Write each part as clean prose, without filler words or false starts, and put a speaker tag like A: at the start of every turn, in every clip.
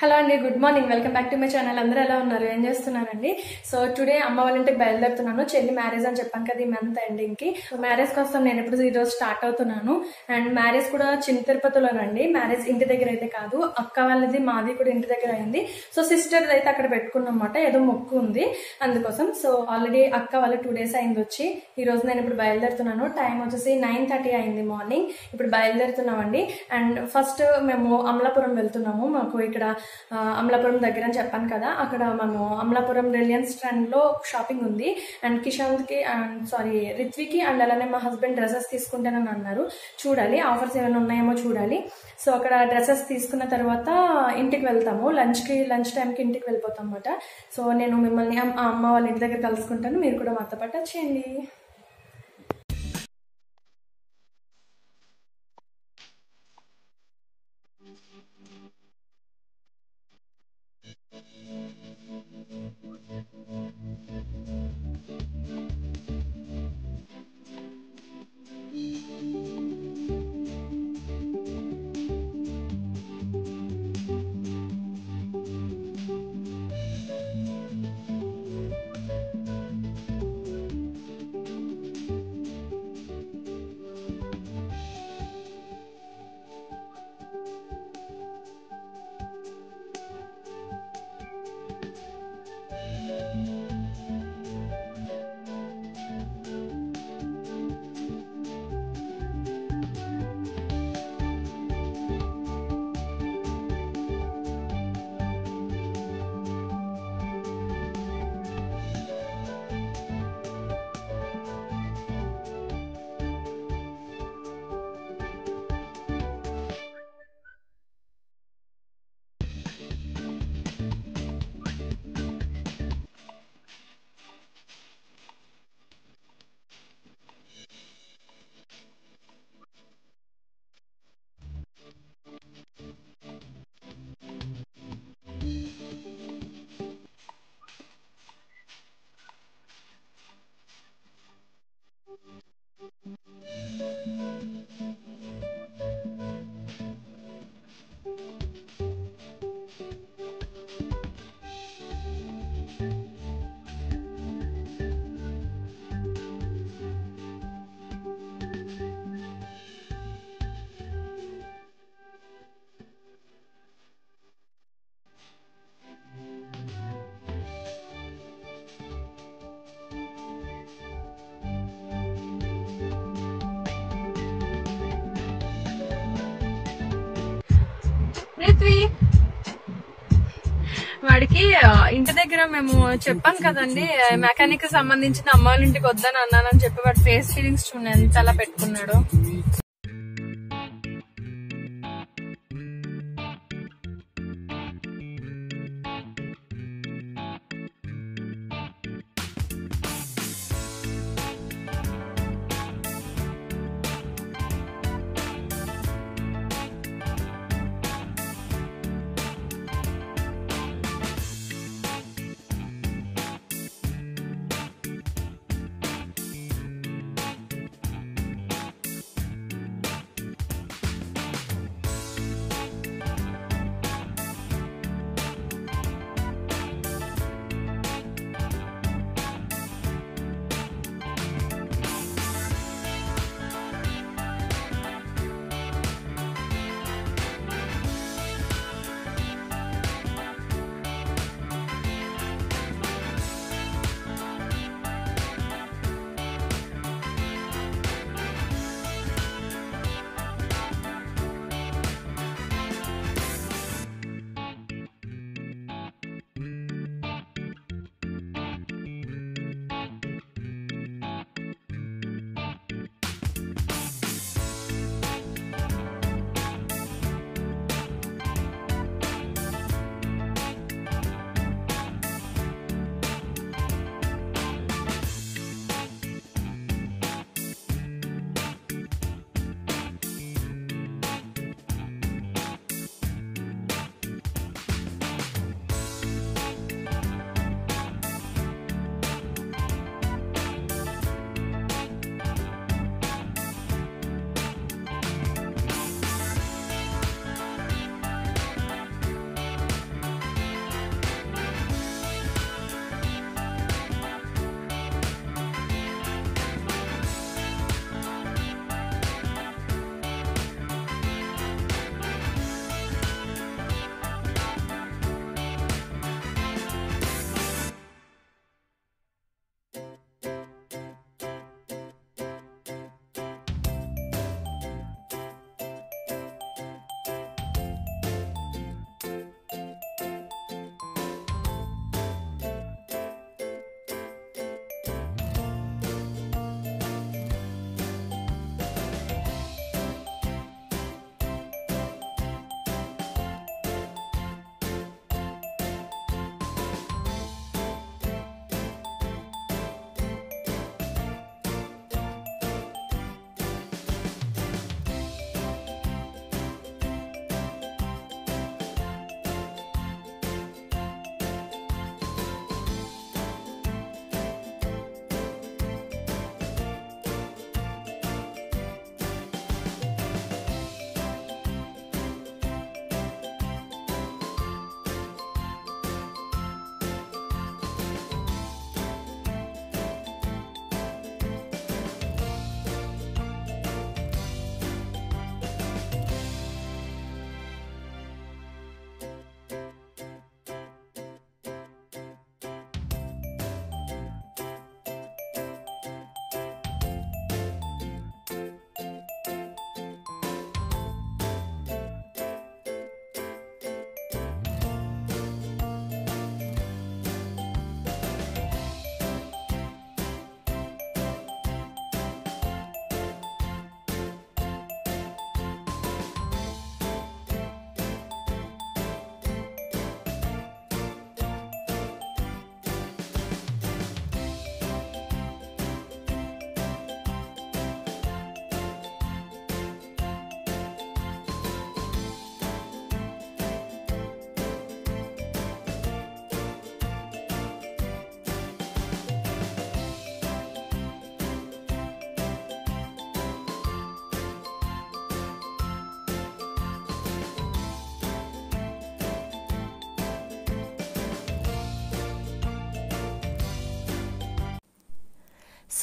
A: Hello అండి, good morning. Welcome back to my channel. అందరూ ఎలా ఉన్నారు, ఏం చేస్తున్నారండి? సో టుడే అమ్మ వాళ్ళ ఇంటికి బయలుదేరుతున్నాను. చెల్లి మ్యారేజ్ అని చెప్పాను కదా, ఈ మంత్ ఎండింగ్ కి. మ్యారేజ్ కోసం నేను ఇప్పుడు ఈరోజు స్టార్ట్ అవుతున్నాను. అండ్ మ్యారేజ్ కూడా చిన్న తిరుపతిలోనండి. మ్యారేజ్ ఇంటి దగ్గర అయితే కాదు, అక్క వాళ్ళది మాది కూడా ఇంటి దగ్గర అయింది. సో సిస్టర్ అయితే అక్కడ పెట్టుకున్నాం అన్నమాట, ఏదో మొక్కు ఉంది అందుకోసం. సో ఆల్రెడీ అక్క వాళ్ళు 2 days అయింది వచ్చి. ఈ రోజు నేను ఇప్పుడు బయలుదేరుతున్నాను. టైం వచ్చేసి 9:30 అయింది మార్నింగ్. ఇప్పుడు బయలుదేరుతున్నామండి. అండ్ ఫస్ట్ మేము అమలాపురం వెళ్తున్నాము. మాకు ఇక్కడ అమలాపురం దగ్గర అని చెప్పాను కదా, అక్కడ మనం అమలాపురం రిలయన్స్ ట్రెండ్ లో షాపింగ్ ఉంది. అండ్ కిషాంత్ కి రిత్వికి అండ్ అలానే మా హస్బెండ్ డ్రెస్సెస్ తీసుకుంటానని అన్నారు. చూడాలి ఆఫర్స్ ఏమైనా ఉన్నాయేమో చూడాలి. సో అక్కడ డ్రెస్సెస్ తీసుకున్న తర్వాత ఇంటికి వెళ్తాము. లంచ్ టైంకి ఇంటికి వెళ్ళిపోతాం అన్నమాట. సో నేను మిమ్మల్ని అమ్మ వాళ్ళ ఇంటి దగ్గర కలుసుకుంటాను. మీరు కూడా మాతో పాటు వచ్చేయండి. వాడికి ఇంటి దగ్గర మేము చెప్పాను కదండి, మెకానిక్ సంబంధించిన అమ్మ వాళ్ళ ఇంటికి వద్దని అన్నానని చెప్పి వాడు ఫేస్ ఫీలింగ్స్ చూడండి ఎంత అలా పెట్టుకున్నాడు.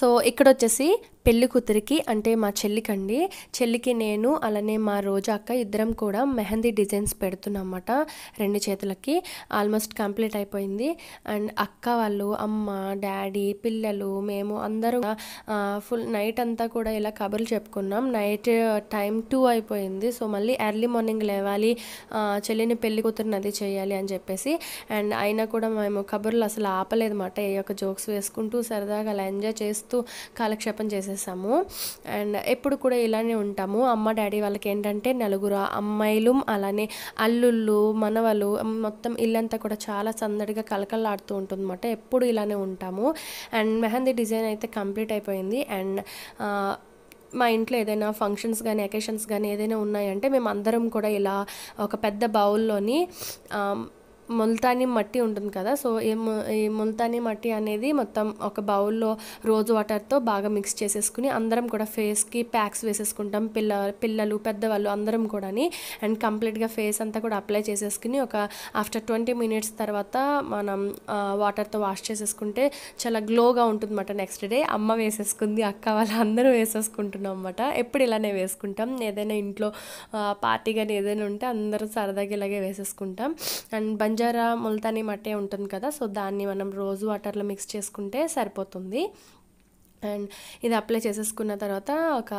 B: సో ఇక్కడ వచ్చేసి పెళ్లి కూతురికి అంటే మా చెల్లికండి, చెల్లికి నేను అలానే మా రోజా అక్క ఇద్దరం కూడా మెహందీ డిజైన్స్ పెడుతున్నమాట 2 చేతులకి. ఆల్మోస్ట్ కంప్లీట్ అయిపోయింది. అండ్ అక్క వాళ్ళు, అమ్మ, డాడీ, పిల్లలు, మేము అందరూ ఫుల్ నైట్ అంతా కూడా ఇలా కబుర్లు చెప్పుకున్నాం. నైట్ టైం 2 అయిపోయింది. సో మళ్ళీ ఎర్లీ మార్నింగ్ లేవాలి, చెల్లిని పెళ్లి కూతురుని అది చేయాలి అని చెప్పేసి. అండ్ అయినా కూడా మేము కబుర్లు అసలు ఆపలేదు మాట. ఏ యొక్క జోక్స్ వేసుకుంటూ సరదాగా అలా ఎంజాయ్ చేస్తూ కాలక్షేపం చేసేసాము. అండ్ ఎప్పుడు కూడా ఇలానే ఉంటాము. అమ్మ డాడీ వాళ్ళకి ఏంటంటే 4 అమ్మాయిలు, అలానే అల్లుళ్ళు, మనవలు, మొత్తం ఇల్లంతా కూడా చాలా సందడిగా కలకలాడుతూ ఉంటుంది అన్నమాట. ఎప్పుడు ఇలానే ఉంటాము. అండ్ మెహందీ డిజైన్ అయితే కంప్లీట్ అయిపోయింది. అండ్ మా ఇంట్లో ఏదైనా ఫంక్షన్స్ కానీ అకేషన్స్ కానీ ఏదైనా ఉన్నాయంటే మేము అందరం కూడా ఇలా ఒక పెద్ద బౌల్లోని ముల్తానీ మట్టి ఉంటుంది కదా, సో ఈ ముల్తానీ మట్టి అనేది మొత్తం ఒక బౌల్లో రోజు వాటర్తో బాగా మిక్స్ చేసేసుకుని అందరం కూడా ఫేస్కి ప్యాక్స్ వేసేసుకుంటాం. పిల్లలు పెద్దవాళ్ళు అందరం కూడా. అండ్ కంప్లీట్గా ఫేస్ అంతా కూడా అప్లై చేసేసుకుని ఒక ఆఫ్టర్ 20 minutes తర్వాత మనం వాటర్తో వాష్ చేసేసుకుంటే చాలా గ్లోగా ఉంటుంది అన్నమాట. నెక్స్ట్ డే అమ్మ వేసేసుకుంది, అక్క వాళ్ళు అందరూ వేసేసుకుంటున్నాం అన్నమాట. ఎప్పుడు ఇలానే వేసుకుంటాం. ఏదైనా ఇంట్లో పార్టీ కానీ ఏదైనా ఉంటే అందరూ సరదాగా ఇలాగే వేసేసుకుంటాం. అండ్ బంజారా ముల్తానీ మట్టే ఉంటుంది కదా, సో దాన్ని మనం రోజు వాటర్లో మిక్స్ చేసుకుంటే సరిపోతుంది. అండ్ ఇది అప్లై చేసేసుకున్న తర్వాత ఒక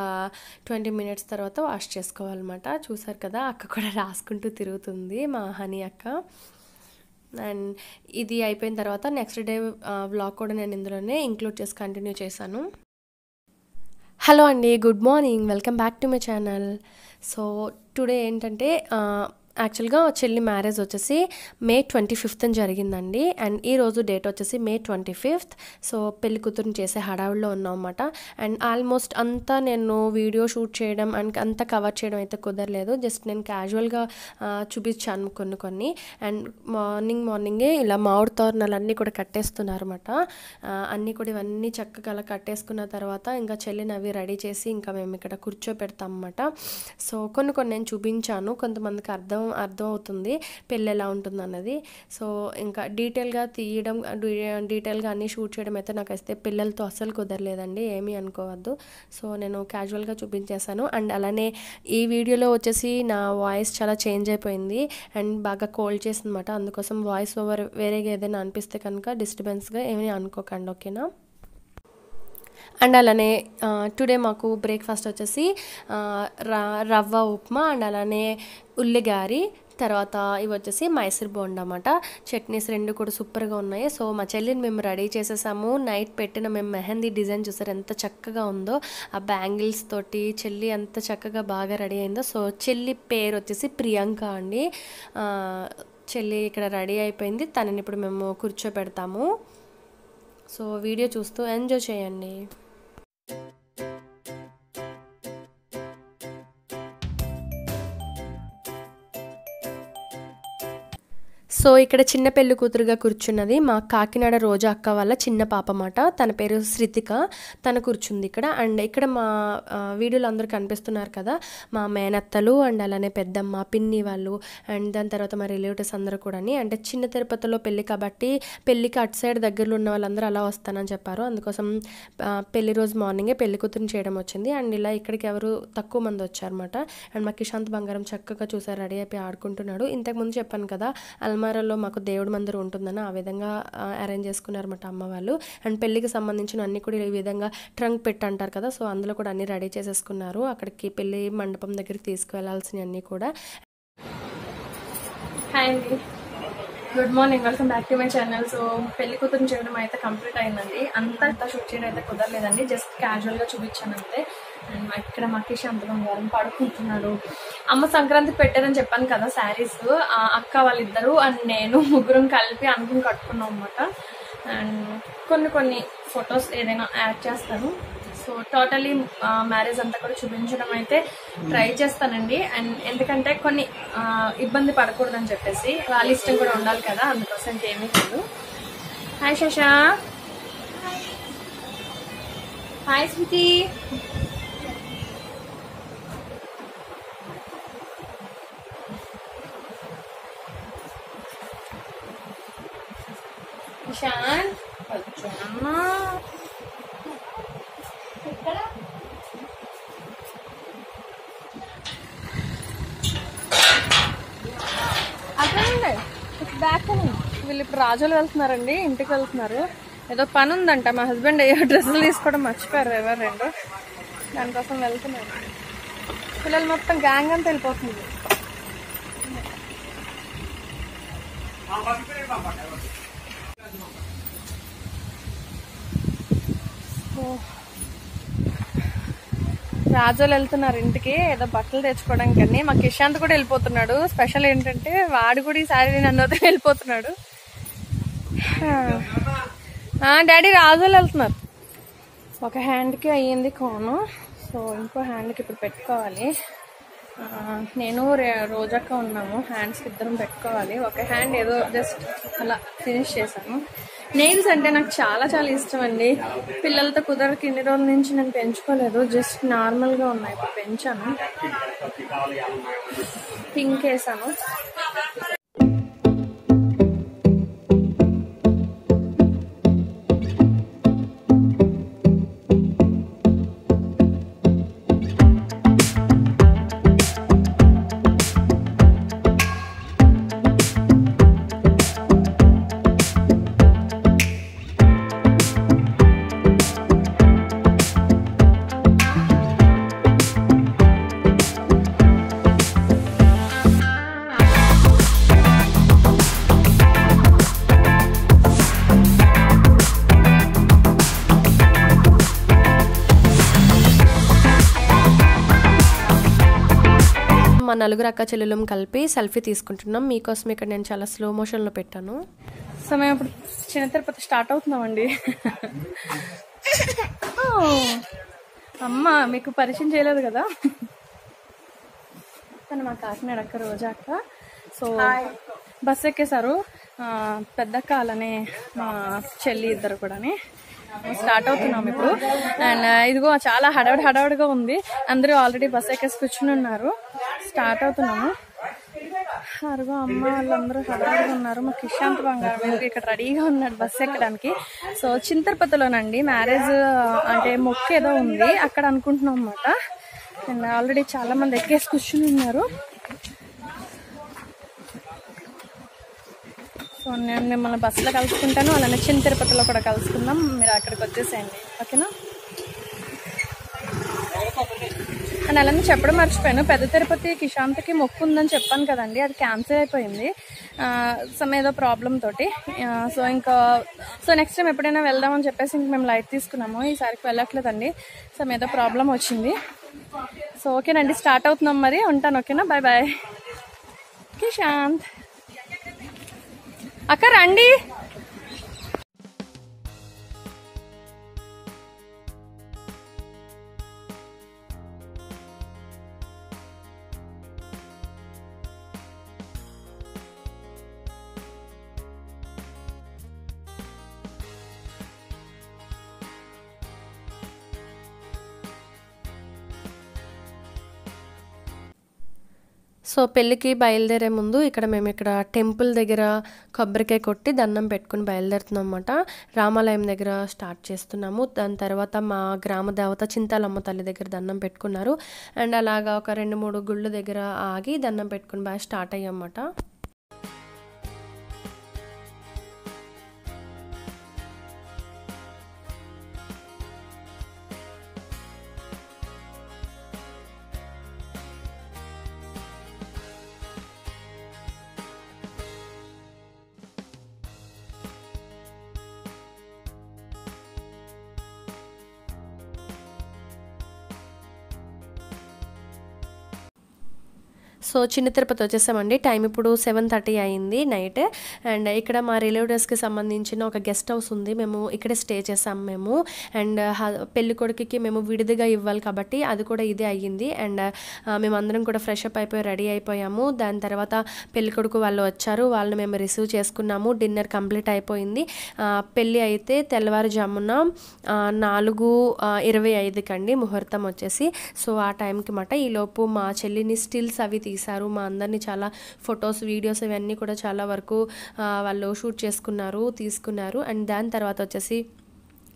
B: 20 minutes తర్వాత వాష్ చేసుకోవాలన్నమాట. చూసారు కదా, అక్క కూడా రాసుకుంటూ తిరుగుతుంది, మా హనీ అక్క. అండ్ ఇది అయిపోయిన తర్వాత నెక్స్ట్ డే వ్లాగ్ కూడా నేను ఇందులోనే ఇంక్లూడ్ చేసి కంటిన్యూ చేశాను. హలో అండి, good morning, welcome back to my channel. So today ఏంటంటే యాక్చువల్గా చెల్లి మ్యారేజ్ వచ్చేసి May 25th జరిగిందండి. అండ్ ఈరోజు డేట్ వచ్చేసి May 25th. సో పెళ్లి కూతురుని చేసే హడావుల్లో ఉన్నాం అన్నమాట. అండ్ ఆల్మోస్ట్ అంతా నేను వీడియో షూట్ చేయడం అండ్ అంతా కవర్ చేయడం అయితే కుదరలేదు. జస్ట్ నేను క్యాజువల్గా చూపించాను కొన్ని. అండ్ మార్నింగే ఇలా మామిడి తోరణాలు అన్నీ కూడా కట్టేస్తున్నారు అన్నమాట. అన్నీ కూడా ఇవన్నీ చక్కగా అలా కట్టేసుకున్న తర్వాత ఇంకా చెల్లిని అవి రెడీ చేసి ఇంకా మేము ఇక్కడ కూర్చోపెడతాం అన్నమాట. సో కొన్ని నేను చూపించాను, కొంతమందికి అర్థం అవుతుంది పెళ్ళి ఎలా ఉంటుంది అన్నది. సో ఇంకా డీటెయిల్గా అన్నీ షూట్ చేయడం అయితే నాకు అయితే పిల్లలతో అస్సలు కుదరలేదండి, ఏమీ అనుకోవద్దు. సో నేను క్యాజువల్గా చూపించేశాను. అండ్ అలానే ఈ వీడియోలో వచ్చేసి నా వాయిస్ చాలా చేంజ్ అయిపోయింది అండ్ బాగా కోల్డ్ చేసిందన్నమాట. అందుకోసం వాయిస్ ఓవర్ వేరేగా ఏదైనా అనిపిస్తే కనుక డిస్టర్బెన్స్గా ఏమీ అనుకోకండి, ఓకేనా. అండ్ అలానే టుడే మాకు బ్రేక్ఫాస్ట్ వచ్చేసి రవ్వ ఉప్మా అండ్ అలానే ఉల్లిగారి, తర్వాత ఇవి వచ్చేసి మైసూర్ బోండా అన్నమాట. చట్నీస్ 2 కూడా సూపర్గా ఉన్నాయి. సో మా చెల్లిని మేము రెడీ చేసేసాము. నైట్ పెట్టిన మేము మెహందీ డిజైన్ చూసారు ఎంత చక్కగా ఉందో, ఆ బ్యాంగిల్స్ తోటి చెల్లి ఎంత చక్కగా బాగా రెడీ అయిందో. సో చెల్లి పేరు వచ్చేసి ప్రియాంక అండి. చెల్లి ఇక్కడ రెడీ అయిపోయింది, తనని ఇప్పుడు మేము కూర్చోపెడతాము. సో వీడియో చూస్తూ ఎంజాయ్ చేయండి. సో ఇక్కడ చిన్న పెళ్లి కూతురుగా కూర్చున్నది మా కాకినాడ రోజా అక్క వాళ్ళ చిన్న పాప అన్నమాట. తన పేరు శ్రితిక, తను కూర్చుంది ఇక్కడ. అండ్ ఇక్కడ మా వీడియోలో అందరూ కనిపిస్తున్నారు కదా, మా మేనత్తలు అండ్ అలానే పెద్దమ్మ, పిన్ని వాళ్ళు అండ్ దాని తర్వాత మా రిలేటివ్స్ అందరూ కూడా. అంటే చిన్న తిరుపతిలో పెళ్ళి కాబట్టి పెళ్ళికి అటు సైడ్ దగ్గరలో ఉన్న వాళ్ళందరూ అలా వస్తానని చెప్పారు. అందుకోసం పెళ్లి రోజు మార్నింగే పెళ్లి కూతురుని చేయడం వచ్చింది. అండ్ ఇలా ఇక్కడికి ఎవరు తక్కువ మంది వచ్చారన్నమాట. అండ్ మా కిషాంత్ బంగారం చక్కగా చూసారు, రెడీ అయిపోయి ఆడుకుంటున్నాడు. ఇంతకుముందు చెప్పాను కదా అల్మారాలో మాకు దేవుడి మందిరం ఉంటుందని, ఆ విధంగా అరేంజ్ చేసుకున్నారన్నమాట అమ్మ వాళ్ళు. అండ్ పెళ్ళికి సంబంధించిన అన్ని కూడా ఈ విధంగా ట్రంక్ పెట్టి అంటారు కదా, సో అందులో కూడా అన్ని రెడీ చేసేసుకున్నారు. అక్కడికి పెళ్లి మండపం దగ్గరికి తీసుకువెళ్లాల్సినవి అన్నీ కూడా.
A: హాయ్ అండి, good morning, welcome back to my channel. So పెళ్లి కూతురు చేయడం అయితే కంప్లీట్ అయిందండి. అంతా షూట్ చేయడం అయితే కుదరలేదండి, జస్ట్ క్యాజువల్గా చూపించాను అంతే. అండ్ ఇక్కడ మా కిషాంత్ బంగారం పడుకుంటున్నాడు. అమ్మ సంక్రాంతికి పెట్టారని చెప్పాను కదా శారీస్, అక్క వాళ్ళిద్దరు అండ్ నేను ముగ్గురం కలిపి అనుకుని కట్టుకున్నాం అన్నమాట. అండ్ కొన్ని ఫొటోస్ ఏదైనా యాడ్ చేస్తాను. సో టోటలీ మ్యారేజ్ అంతా కూడా చూపించడం అయితే ట్రై చేస్తానండి. అండ్ ఎందుకంటే కొన్ని ఇబ్బంది పడకూడదని చెప్పేసి వాళ్ళ ఇష్టం కూడా ఉండాలి కదా, అందుకోసం ఏమీ లేదు. హాయ్ శశా, హాయ్ స్మృతి. కిషాన్ వచ్చానమ్మా. అక్కడండి బ్యాక్ వీళ్ళు ఇప్పుడు రాజులు వెళ్తున్నారండి, ఇంటికి వెళ్తున్నారు. ఏదో పని ఉందంట, మా హస్బెండ్ ఏవో డ్రెస్సులు తీసుకోవడం మర్చిపోయారు ఎవరు రెండు, దానికోసం వెళ్తున్నారు. పిల్లలు మొత్తం గ్యాంగ్ అంతా వెళ్ళిపోతుంది. రాజోలు వెళ్తున్నారు ఇంటికి ఏదో బట్టలు తెచ్చుకోవడానికి. మా కిషాంత్ కూడా వెళ్ళిపోతున్నాడు. స్పెషల్ ఏంటంటే వాడు కూడా ఈసారి నన్ను వదిలి వెళ్ళిపోతున్నాడు. డాడీ రాజోలు వెళ్తున్నారు. ఒక హ్యాండ్కి అయ్యింది కోను, సో ఇంకో హ్యాండ్కి ఇప్పుడు పెట్టుకోవాలి. నేను రోజక్క ఉన్నాము, హ్యాండ్స్కి ఇద్దరం పెట్టుకోవాలి. ఒక హ్యాండ్ ఏదో జస్ట్ అలా ఫినిష్ చేశాను. నెయిల్స్ అంటే నాకు చాలా చాలా ఇష్టం అండి. పిల్లలతో కుదరకి ఇన్ని రోజుల నుంచి నేను పెంచుకోలేదు, జస్ట్ నార్మల్గా ఉన్నాయి. ఇప్పుడు పెంచాను, పింక్ వేసాను.
B: మా నలుగురు అక్క చెల్లెలం కలిపి సెల్ఫీ తీసుకుంటున్నాం. మీకోసం ఇక్కడ నేను చాలా స్లో మోషన్లో పెట్టాను.
A: సో మేము ఇప్పుడు చిన్న తిరుపతి స్టార్ట్ అవుతున్నామండి. అమ్మ మీకు పరిచయం చేయలేదు కదా, తను మా కాకినాడ అక్క, రోజా అక్క. సో బస్ ఎక్కేశారు పెద్దక్క అలానే మా చెల్లి ఇద్దరు కూడా. స్టార్ట్ అవుతున్నాం ఇప్పుడు. అండ్ ఇదిగో చాలా హడావుడిగా ఉంది, అందరూ ఆల్రెడీ బస్ ఎక్కేసి కూర్చుని ఉన్నారు. స్టార్ట్ అవుతున్నాము. అరుగో అమ్మ వాళ్ళందరూ హడావుడిగా ఉన్నారు. మా కిషాంత్ బంగారం ఇక్కడ రెడీగా ఉన్నాడు బస్ ఎక్కడానికి. సో చింతపతిలోనండి మ్యారేజ్ అంటే మొక్కు ఏదో ఉంది అక్కడ అనుకుంటున్నాం అన్నమాట. అండ్ ఆల్రెడీ చాలా మంది ఎక్కేసి కూర్చుని ఉన్నారు. సో నేను మిమ్మల్ని బస్సులో కలుసుకుంటాను, అలానే చిన్న తిరుపతిలో కూడా కలుసుకుందాం. మీరు అక్కడికి వచ్చేసేయండి, ఓకేనా? అండ్ అలానే చెప్పడం మర్చిపోయాను, పెద్ద తిరుపతి కిషాంత్కి మొక్కు ఉందని చెప్పాను కదండి, అది క్యాన్సిల్ అయిపోయింది సమ్ ఏదో ప్రాబ్లం తోటి. సో నెక్స్ట్ టైం ఎప్పుడైనా వెళ్దామని చెప్పేసి ఇంక మేము లైట్ తీసుకున్నాము. ఈసారికి వెళ్ళట్లేదండి, సమ్ ఏదో ప్రాబ్లం వచ్చింది. సో ఓకేనండి, స్టార్ట్ అవుతున్నాం మరి, ఉంటాను, ఓకేనా? Bye bye. కిషాంత్ అక్క రండి.
B: సో పెళ్ళికి బయలుదేరే ముందు మేము ఇక్కడ టెంపుల్ దగ్గర కొబ్బరికాయ కొట్టి దండం పెట్టుకుని బయలుదేరుతున్నాం అన్నమాట. రామాలయం దగ్గర స్టార్ట్ చేస్తున్నాము. దాని తర్వాత మా గ్రామ దేవత చింతాలమ్మ తల్లి దగ్గర దండం పెట్టుకున్నారు. అండ్ అలాగా ఒక 2-3 గుళ్ళ దగ్గర ఆగి దండం పెట్టుకుని బాగా స్టార్ట్ అయ్యామన్నమాట. సో చిన్న తిరుపతి వచ్చేసామండి. టైం ఇప్పుడు 7:30 అయింది నైట్. అండ్ ఇక్కడ మా రిలేటివ్స్కి సంబంధించిన ఒక గెస్ట్ హౌస్ ఉంది, మేము ఇక్కడే స్టే చేసాము మేము. అండ్ పెళ్లి కొడుకుకి మేము విడిదిగా ఇవ్వాలి కాబట్టి అది కూడా ఇదే అయ్యింది. అండ్ మేమందరం కూడా ఫ్రెష్ అప్ అయిపోయి రెడీ అయిపోయాము. దాని తర్వాత పెళ్లి కొడుకు వాళ్ళు వచ్చారు, వాళ్ళని మేము రిసీవ్ చేసుకున్నాము. డిన్నర్ కంప్లీట్ అయిపోయింది. పెళ్ళి అయితే తెల్లవారుజామున 4:25 కండి ముహూర్తం వచ్చేసి. సో ఆ టైంకి మాట ఈలోపు మా చెల్లిని స్టిల్స్ అవి తీశారు. మా అందరినీ చాలా ఫొటోస్ వీడియోస్ ఇవన్నీ కూడా చాలా వరకు వాళ్ళు షూట్ చేసుకున్నారు, తీసుకున్నారు. అండ్ దాని తర్వాత వచ్చేసి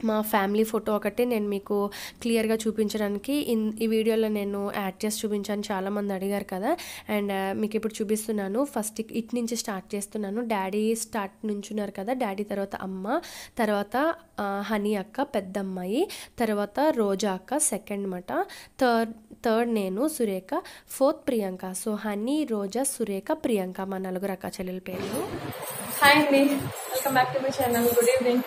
B: మా ఫ్యామిలీ ఫోటో ఒకటి నేను మీకు క్లియర్గా చూపించడానికి ఈ వీడియోలో నేను యాడ్ చేసి చూపించాను, చాలామంది అడిగారు కదా. అండ్ మీకు ఇప్పుడు చూపిస్తున్నాను. ఫస్ట్ ఇటు నుంచి స్టార్ట్ చేస్తున్నాను. డాడీ స్టార్ట్ నుంచున్నారు కదా, డాడీ తర్వాత అమ్మ, తర్వాత హనీ అక్క పెద్ద అమ్మాయి, తర్వాత రోజా అక్క సెకండ్ మాట, థర్డ్ నేను సురేఖ, ఫోర్త్ ప్రియాంక. సో హనీ, రోజా, సురేఖ, ప్రియాంక మా నలుగురు అక్క చెల్లెల పేర్లు.
A: హాయ్ అండి, welcome back to my channel. Good evening.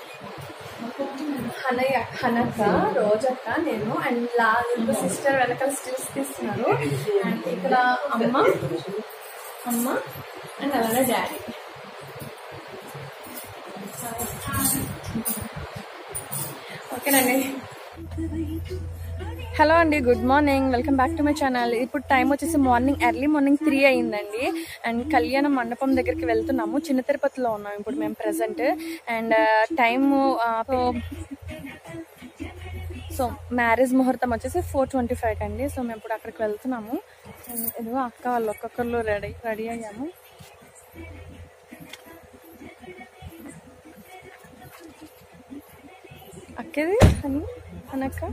A: హనక్క, రోజక్క, నేను అండ్ లాస్ట్ సిస్టర్ వెనకాల స్టిల్స్ తీస్తున్నారు. అండ్ ఇక్కడ అమ్మ అండ్ అలానే డాడీ. ఓకేనండి. హలో అండి, good morning, welcome back to my channel. ఇప్పుడు టైం వచ్చేసి ఎర్లీ మార్నింగ్ 3 అయ్యిందండి. అండ్ కళ్యాణ మండపం దగ్గరికి వెళ్తున్నాము. చిన్న తిరుపతిలో ఉన్నాం ఇప్పుడు మేము present. And time so marriage ముహూర్తం వచ్చేసి 4:25 అండి. సో మేము ఇప్పుడు అక్కడికి వెళ్తున్నాము. ఇదిగో అక్క వాళ్ళు ఒక్కొక్కరు రెడీ అయ్యాము. అక్కది అనక్క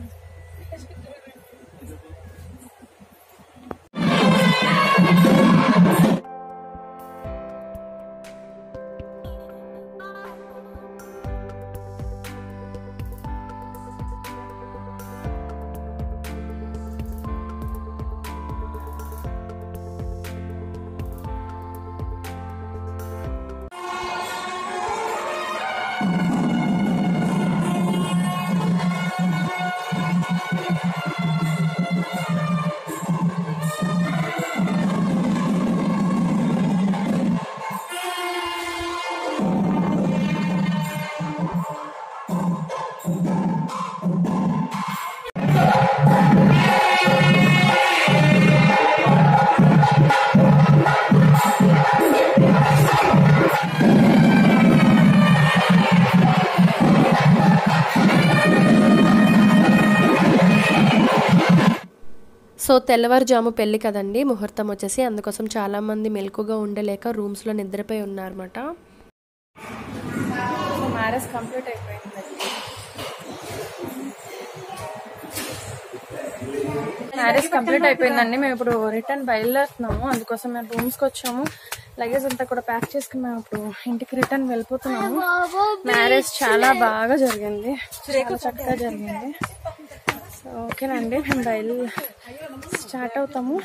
B: సో తెల్లవారుజాము పెళ్ళి కదండి, ముహూర్తం వచ్చేసి, అందుకోసం చాలామంది మెలకుగా ఉండలేక రూమ్స్లో నిద్రపోయి ఉన్నారన్నమాట.
A: మ్యారేజ్ కంప్లీట్ అయిపోయింది. మ్యారేజ్ కంప్లీట్ అయిపోయిందండి. మేము ఇప్పుడు రిటర్న్ బయలుదేరుతున్నాము. అందుకోసం మేము రూమ్స్కి వచ్చాము. లగేజ్ అంతా కూడా ప్యాక్ చేసుకుని మేము ఇప్పుడు ఇంటికి రిటర్న్ వెళ్ళిపోతున్నాము. మ్యారేజ్ చాలా బాగా జరిగింది, చాలా చక్కగా జరిగింది. సో ఓకేనండి, మేము స్టార్ట్ అవుతాము.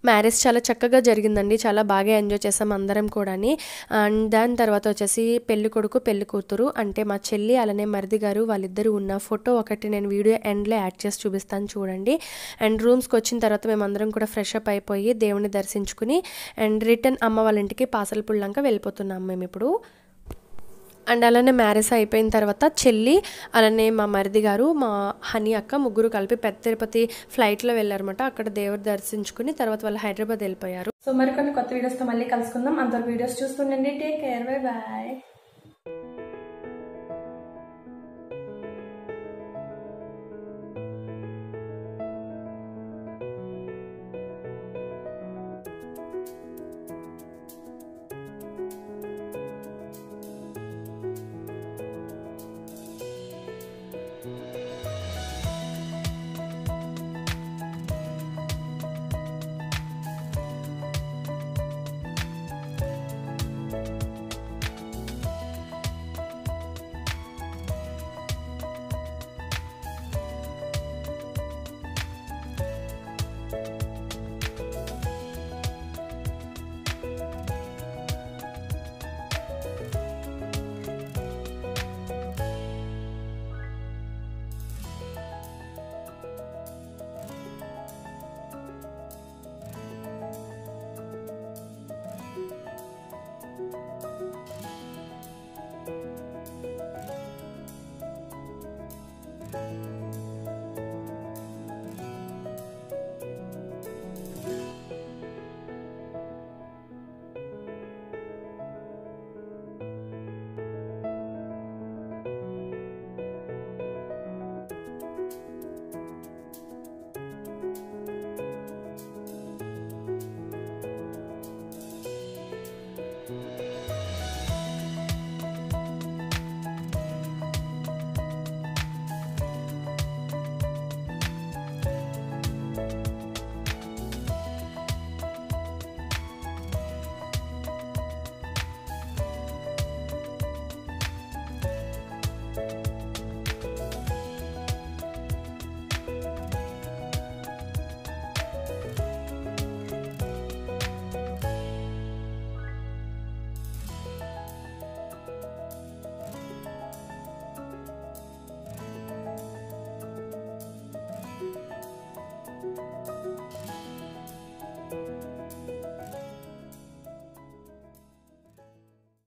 B: మ్యారేజ్ చాలా చక్కగా జరిగిందండి, చాలా బాగా ఎంజాయ్ చేసాం అందరం కూడాని. అండ్ దాని తర్వాత వచ్చేసి పెళ్లి కొడుకు పెళ్లి కూతురు అంటే మా చెల్లి అలానే మరిది గారు వాళ్ళిద్దరూ ఉన్న ఫోటో ఒకటి నేను వీడియో ఎండ్లో యాడ్ చేసి చూపిస్తాను చూడండి. అండ్ రూమ్స్కి వచ్చిన తర్వాత మేమందరం కూడా ఫ్రెష్ అప్ అయిపోయి దేవుని దర్శించుకుని అండ్ రిటర్న్ అమ్మ వాళ్ళ ఇంటికి పాసలపుల్లంక వెళ్ళిపోతున్నాం మేము ఇప్పుడు. అండ్ అలానే మ్యారేజ్ అయిపోయిన తర్వాత చెల్లి అలానే మా మరిది గారు మా హనీ అక్క ముగ్గురు కలిపి పెద్ద తిరుపతి ఫ్లైట్లో వెళ్ళారన్నమాట. అక్కడ దేవుడు దర్శించుకుని తర్వాత వాళ్ళు హైదరాబాద్ వెళ్ళిపోయారు.
A: సో మరికొన్ని కొత్త వీడియోస్తో మళ్ళీ కలుసుకుందాం. అందరు వీడియోస్ చూస్తుండండి. Take care, bye bye.